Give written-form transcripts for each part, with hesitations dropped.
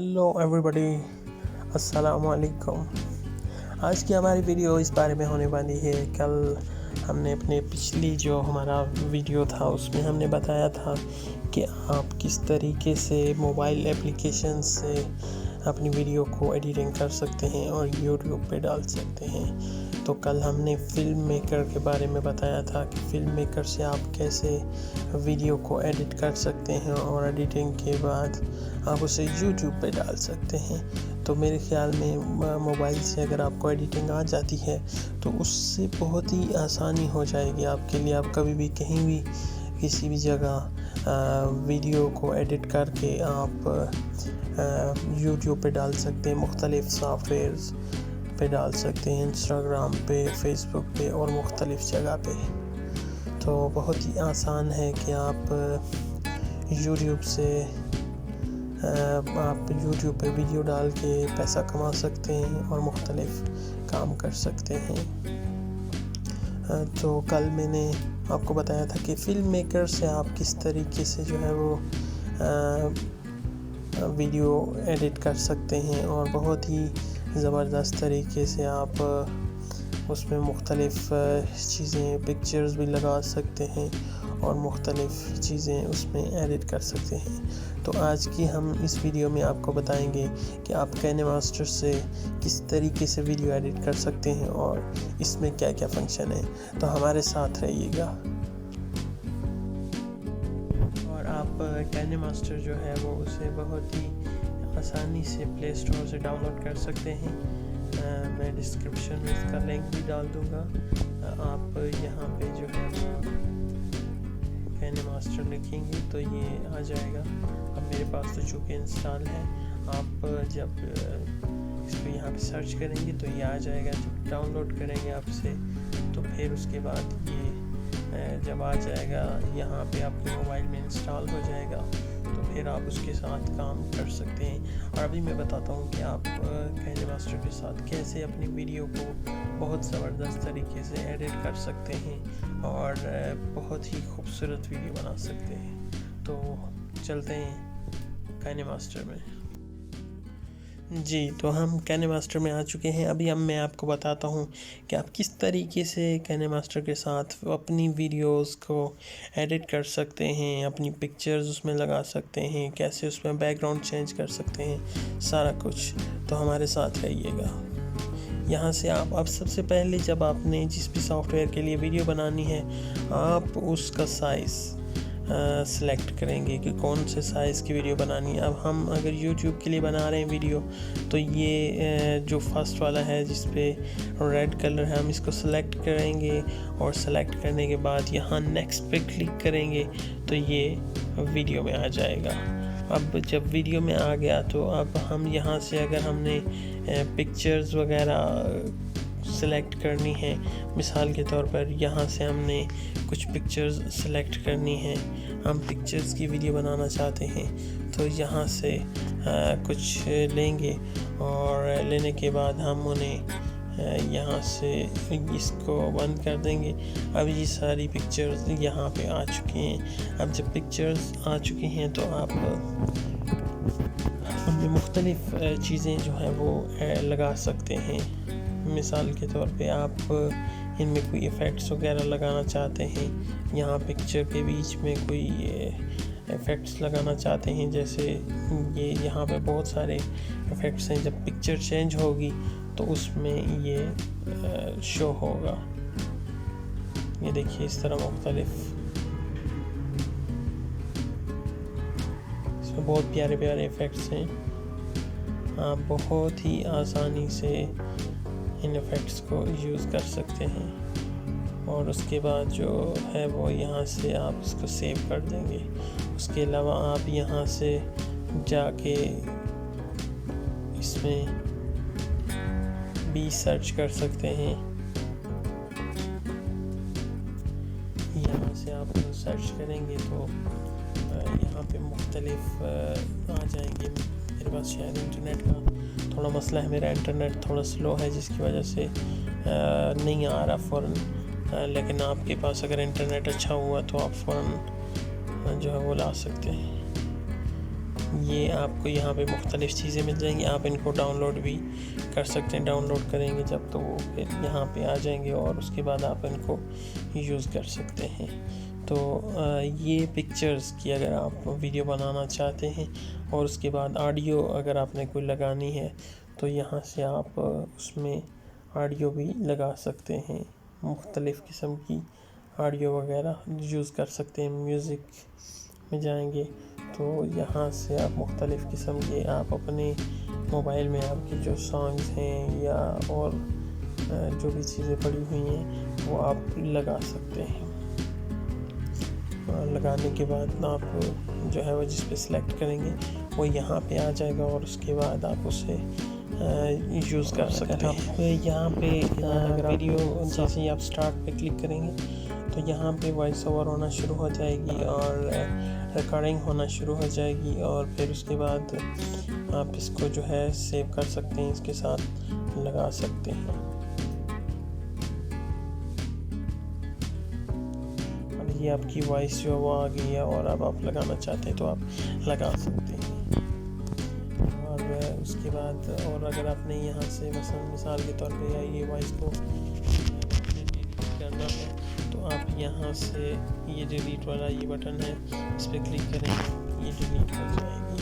Hello everybody, अस्सलाम वालेकुम। आज की हमारी वीडियो इस बारे में होने वाली है। कल हमने अपने पिछली जो हमारा वीडियो था उसमें हमने बताया था कि आप किस तरीके से मोबाइल एप्लीकेशन से अपनी वीडियो को एडिटिंग कर सकते हैं और यूट्यूब पे डाल सकते हैं। तो कल हमने फिल्म मेकर के बारे में बताया था कि फिल्म मेकर से आप कैसे वीडियो को एडिट कर सकते हैं और एडिटिंग के बाद आप उसे यूट्यूब पे डाल सकते हैं। तो मेरे ख्याल में मोबाइल से अगर आपको एडिटिंग आ जाती है तो उससे बहुत ही आसानी हो जाएगी आपके लिए। आप कभी भी कहीं भी किसी भी जगह वीडियो को एडिट करके आप यूट्यूब पे डाल सकते हैं, मुख्तलिफ़ सॉफ्टवेयर्स पे डाल सकते हैं, इंस्टाग्राम पे, फेसबुक पे और मुख्तलिफ़ जगह पे। तो बहुत ही आसान है कि आप यूट्यूब पे वीडियो डाल के पैसा कमा सकते हैं और मुख्तलिफ़ काम कर सकते हैं। तो कल मैंने आपको बताया था कि फिल्म मेकर से आप किस तरीके से जो है वो वीडियो एडिट कर सकते हैं और बहुत ही ज़बरदस्त तरीके से आप उसमें मुख्तलिफ़ चीज़ें, पिक्चर्स भी लगा सकते हैं और मुख्तलिफ़ चीज़ें उसमें एडिट कर सकते हैं। तो आज की हम इस वीडियो में आपको बताएंगे कि आप KineMaster से किस तरीके से वीडियो एडिट कर सकते हैं और इसमें क्या क्या फंक्शन है। तो हमारे साथ रहिएगा। और आप KineMaster जो है वो उसे बहुत ही आसानी से प्ले स्टोर से डाउनलोड कर सकते हैं। मैं डिस्क्रिप्शन में इसका लिंक भी डाल दूँगा। आप यहाँ पे जो है KineMaster लिखेंगे तो ये आ जाएगा। अब मेरे पास तो चूँकि इंस्टॉल है, आप जब इसको यहाँ पे सर्च करेंगे तो ये आ जाएगा। जब डाउनलोड करेंगे आपसे तो फिर उसके बाद ये जब आ जाएगा यहाँ पे आपके मोबाइल में इंस्टॉल हो जाएगा तो फिर आप उसके साथ काम कर सकते हैं। और अभी मैं बताता हूँ कि आप KineMaster के साथ कैसे अपनी वीडियो को बहुत ज़बरदस्त तरीके से एडिट कर सकते हैं और बहुत ही खूबसूरत वीडियो बना सकते हैं। तो चलते हैं KineMaster में। जी, तो हम KineMaster में आ चुके हैं। अभी मैं आपको बताता हूँ कि आप किस तरीके से KineMaster के साथ अपनी वीडियोस को एडिट कर सकते हैं, अपनी पिक्चर्स उसमें लगा सकते हैं, कैसे उसमें बैकग्राउंड चेंज कर सकते हैं, सारा कुछ। तो हमारे साथ रहिएगा। यहाँ से आप अब सबसे पहले जब आपने जिस भी सॉफ्टवेयर के लिए वीडियो बनानी है आप उसका साइज़ सेलेक्ट करेंगे कि कौन से साइज़ की वीडियो बनानी है। अब हम अगर YouTube के लिए बना रहे हैं वीडियो तो ये जो फर्स्ट वाला है जिस पे रेड कलर है, हम इसको सेलेक्ट करेंगे और सेलेक्ट करने के बाद यहाँ नेक्स्ट पे क्लिक करेंगे तो ये वीडियो में आ जाएगा। अब जब वीडियो में आ गया तो अब हम यहाँ से अगर हमने पिक्चर्स वगैरह सेलेक्ट करनी है, मिसाल के तौर पर यहाँ से हमने कुछ पिक्चर्स सेलेक्ट करनी है, हम पिक्चर्स की वीडियो बनाना चाहते हैं तो यहाँ से कुछ लेंगे और लेने के बाद हम उन्हें यहाँ से इसको बंद कर देंगे। अब ये सारी पिक्चर्स यहाँ पे आ चुकी हैं। अब जब पिक्चर्स आ चुकी हैं तो आप उनमें मुख्तलिफ़ चीज़ें जो हैं वो लगा सकते हैं। मिसाल के तौर पे आप इनमें कोई इफ़ेक्ट्स वगैरह लगाना चाहते हैं, यहाँ पिक्चर के बीच में कोई इफ़ेक्ट्स लगाना चाहते हैं, जैसे ये यहाँ पे बहुत सारे इफ़ेक्ट्स हैं। जब पिक्चर चेंज होगी तो उसमें ये शो होगा। ये देखिए इस तरह मुख्तलिफ़, इसमें बहुत प्यारे प्यारे इफ़ेक्ट्स हैं। आप बहुत ही आसानी से इन इफ़ेक्ट्स को यूज़ कर सकते हैं और उसके बाद जो है वो यहाँ से आप इसको सेव कर देंगे। उसके अलावा आप यहाँ से जाके इसमें भी सर्च कर सकते हैं। यहाँ से आप सर्च करेंगे तो यहाँ पे मुख्तलिफ़ आ जाएंगे। मेरे पास शायद इंटरनेट का थोड़ा मसला है, मेरा इंटरनेट थोड़ा स्लो है जिसकी वजह से नहीं आ रहा फ़ौरन। लेकिन आपके पास अगर इंटरनेट अच्छा हुआ तो आप फ़ौरन जो है वो ला सकते हैं। ये आपको यहाँ पे मुख्तलिफ़ चीज़ें मिल जाएंगी, आप इनको डाउनलोड भी कर सकते हैं। डाउनलोड करेंगे जब तो वो फिर यहाँ पे आ जाएंगे और उसके बाद आप इनको यूज़ कर सकते हैं। तो ये पिक्चर्स की अगर आप वीडियो बनाना चाहते हैं और उसके बाद ऑडियो अगर आपने कोई लगानी है तो यहाँ से आप उसमें ऑडियो भी लगा सकते हैं। मुख्तलिफ़ किस्म की ऑडियो वगैरह यूज़ कर सकते हैं। म्यूज़िक में जाएंगे तो यहाँ से आप मुख्तलिफ़ किस्म के आप अपने मोबाइल में आपके जो सॉन्ग्स हैं या और जो भी चीज़ें पड़ी हुई हैं वो आप लगा सकते हैं। लगाने के बाद आप जो है वो जिस पे सिलेक्ट करेंगे वो यहाँ पे आ जाएगा और उसके बाद आप उसे यूज़ कर सकते हैं। यहाँ पे अगर वीडियो जैसे ही आप स्टार्ट पे क्लिक करेंगे तो यहाँ पे वॉइस ओवर होना शुरू हो जाएगी और रिकॉर्डिंग होना शुरू हो जाएगी और फिर उसके बाद आप इसको जो है सेव कर सकते हैं, इसके साथ लगा सकते हैं। अब ये आपकी वॉइस जो है वो आ गई है और अब आप लगाना चाहते हैं तो आप लगा सकते हैं। और उसके बाद और अगर आपने यहाँ से मिसाल के तौर पे ये वॉइस को करना है तो आप यहाँ से ये डिलीट वाला ये बटन है, इस पर क्लिक करेंगे, ये डिलीट हो जाएगी।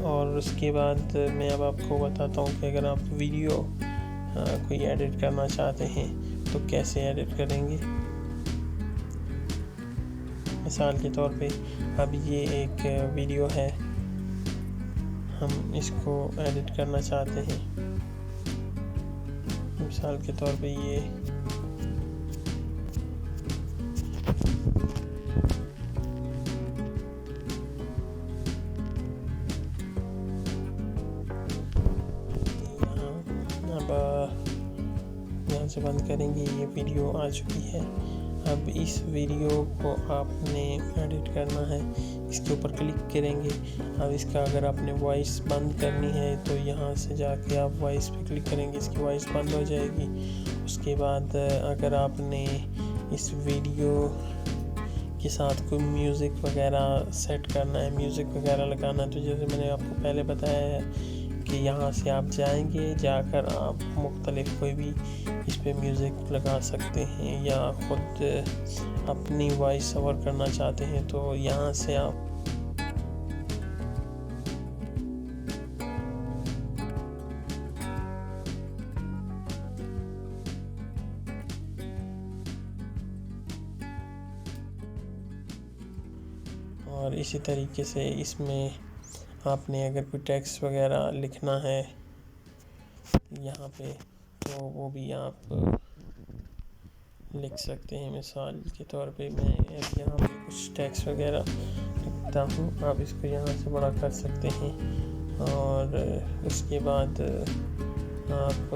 और उसके बाद मैं अब आपको बताता हूँ कि अगर आप वीडियो कोई एडिट करना चाहते हैं तो कैसे एडिट करेंगे। मिसाल के तौर पे अब ये एक वीडियो है, हम इसको एडिट करना चाहते हैं। मिसाल के तौर पे ये यहाँ से बंद करेंगे, ये वीडियो आ चुकी है। अब इस वीडियो को आपने एडिट करना है, इसके ऊपर क्लिक करेंगे। अब इसका अगर आपने वॉइस बंद करनी है तो यहाँ से जाके आप वॉइस पे क्लिक करेंगे, इसकी वॉइस बंद हो जाएगी। उसके बाद अगर आपने इस वीडियो के साथ कोई म्यूज़िक वगैरह सेट करना है, म्यूज़िक वगैरह लगाना है तो जैसे मैंने आपको पहले बताया है कि यहाँ से आप जाएंगे, जाकर आप मुख्तलिफ़ कोई भी इस पे म्यूज़िक लगा सकते हैं या ख़ुद अपनी वॉइस ओवर करना चाहते हैं तो यहाँ से आप और इसी तरीके से इसमें आपने अगर कोई टेक्स्ट वगैरह लिखना है यहाँ पे तो वो भी आप लिख सकते हैं। मिसाल के तौर पे मैं यहाँ पे कुछ टेक्स्ट वगैरह लिखता हूँ, आप इसको यहाँ से बड़ा कर सकते हैं। और उसके बाद आप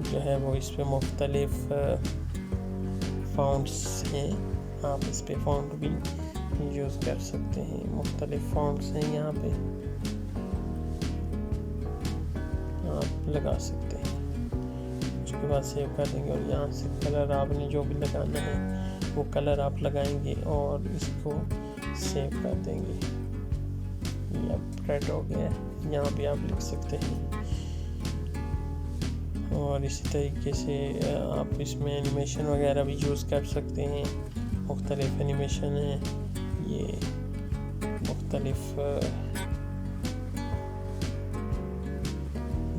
जो है वो इस पे मुख्तलिफ़ फ़ॉन्ट्स हैं, आप इस पे फ़ॉन्ट भी यूज़ कर सकते हैं। मुख्तलिफ़ फ़ॉन्ट्स हैं यहाँ पे आप लगा सकते हैं। उसके बाद सेव कर देंगे और यहाँ से कलर आपने जो भी लगाना है वो कलर आप लगाएंगे और इसको सेव कर देंगे। ये अब रेड हो गया है, यहाँ पे आप लिख सकते हैं। और इसी तरीके से आप इसमें एनिमेशन वगैरह भी यूज़ कर सकते हैं। मुख्तलिफ़ एनिमेशन हैं, ये मुख्तलिफ़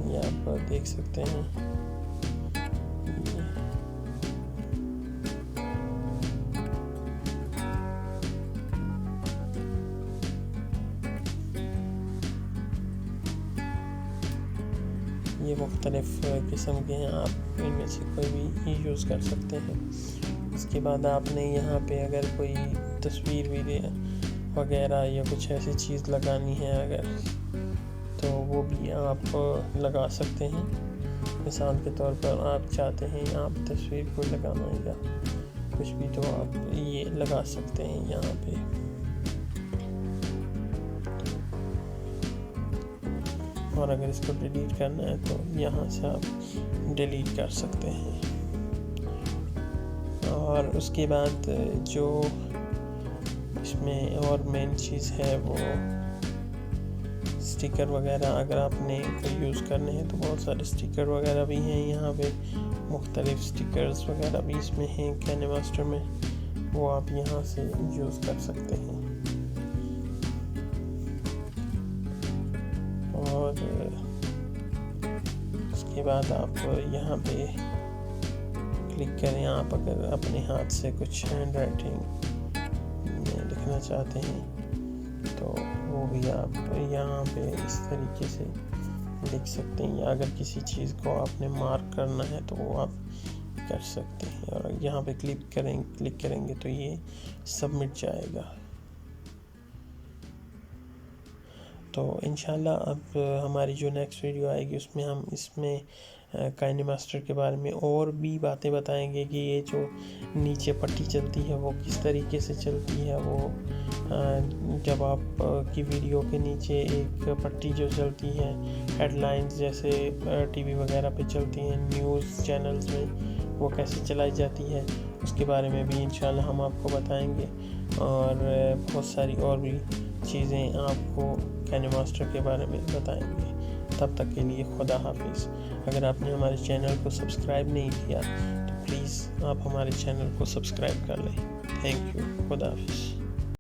ये आप देख सकते हैं। ये मुख्तलिफ़ किस्म के हैं, आप इनमें से कोई भी यूज़ कर सकते हैं। इसके बाद आपने यहाँ पे अगर कोई तस्वीर वगैरह या कुछ ऐसी चीज़ लगानी है अगर तो वो भी आप लगा सकते हैं। मिसाल के तौर पर आप चाहते हैं आप तस्वीर को लगाना या कुछ भी तो आप ये लगा सकते हैं यहाँ पे। और अगर इसको डिलीट करना है तो यहाँ से आप डिलीट कर सकते हैं। और उसके बाद जो इसमें और मेन चीज़ है वो स्टिकर वगैरह, अगर आपने कोई यूज़ करने हैं तो बहुत सारे स्टिकर वगैरह भी हैं यहाँ पे, मुख्तलिफ स्टिकर्स वगैरह भी इसमें हैं KineMaster में, वो आप यहाँ से यूज़ कर सकते हैं। और उसके बाद आप यहाँ पे क्लिक करें। आप अगर अपने हाथ से कुछ हैंड राइटिंग में लिखना चाहते हैं तो वो भी आप यहाँ पे इस तरीके से लिख सकते हैं, या अगर किसी चीज़ को आपने मार्क करना है तो वो आप कर सकते हैं। और यहाँ पे क्लिक करेंगे तो ये सबमिट जाएगा। तो इंशाल्लाह अब हमारी जो नेक्स्ट वीडियो आएगी उसमें हम इसमें KineMaster के बारे में और भी बातें बताएंगे कि ये जो नीचे पट्टी चलती है वो किस तरीके से चलती है। वो जब आप की वीडियो के नीचे एक पट्टी जो चलती है, हेडलाइंस जैसे टीवी वगैरह पे चलती हैं, न्यूज़ चैनल्स में, वो कैसे चलाई जाती है उसके बारे में भी इंशाल्लाह हम आपको बताएंगे। और बहुत सारी और भी चीज़ें आपको KineMaster के बारे में बताएंगे। तब तक के लिए खुदा हाफिज़। अगर आपने हमारे चैनल को सब्सक्राइब नहीं किया तो प्लीज़ आप हमारे चैनल को सब्सक्राइब कर लें। Thank you. खुदा हाफिज़।